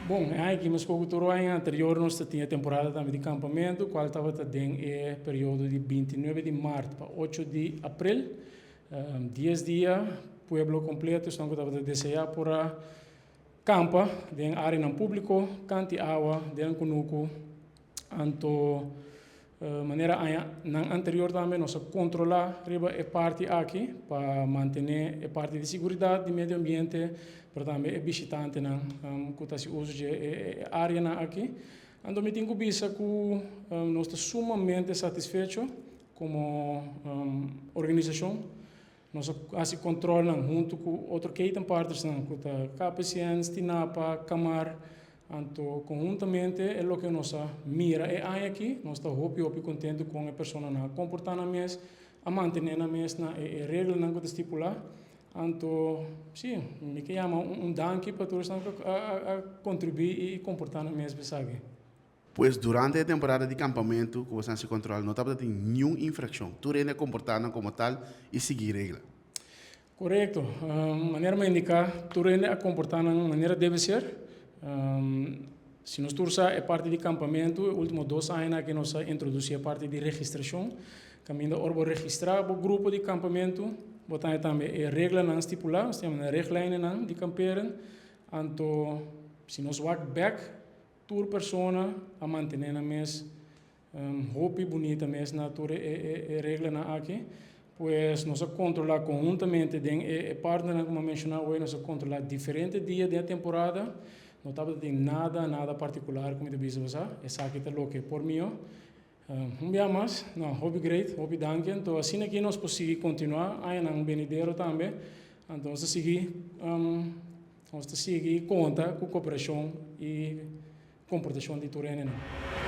Bom, aqui mas pouco todo ano anterior nós tinha temporada também de campamento, qual estava também é período de 29 de março para 8 de abril, 10 dias, pueblo completo, estão que estava desejar por a campa, de área não público, canti água, de conuco, anto maneira na anterior também nós controlar riba é parte aqui para manter a parte de segurança de meio ambiente, para também é visitante na que se usa de área na aqui. Ando me tenho bisa que nós estamos sumamente satisfeitos como organização. Nós assim controlamos junto com outros que partes na KPCN, Stinapa, Camar. Então, conjuntamente, é o que nós mira é aqui, nós estamos muito contentes com a pessoa na comportar na mesa, a manter na mesa, na regra não que estipular. Então, sim, me que chama danke para todos a contribuir e comportar na mesa, sabe? Pois durante a temporada de campamento, que você se controla, não estava tendo nenhuma infração. Tu ainda comportar como tal e seguir regra. Correto. Maneira me indicar, tu ainda a comportar na maneira deve ser. Se nós tursa é parte de campamento, último 2 anos que nós introduzimos a parte de registração, caminho orbo registrar o grupo de campamento, botar também a regra não estipular, nós temos uma regra não de camperen, então se nós walk back, tour persona a manter na mes hobby bonita mes na tour é regra na aqui, pues nós controlar conjuntamente den partner como mencionar hoje nós controlar diferentes dias da temporada. Não estava tendo nada particular como te disse você, essa aqui é o que por mim, dia mais, não, hobby great, hobby danke, então assim aqui nós podemos continuar, aí não benedero também, então nós seguir conta com cooperação e comportação de Turene.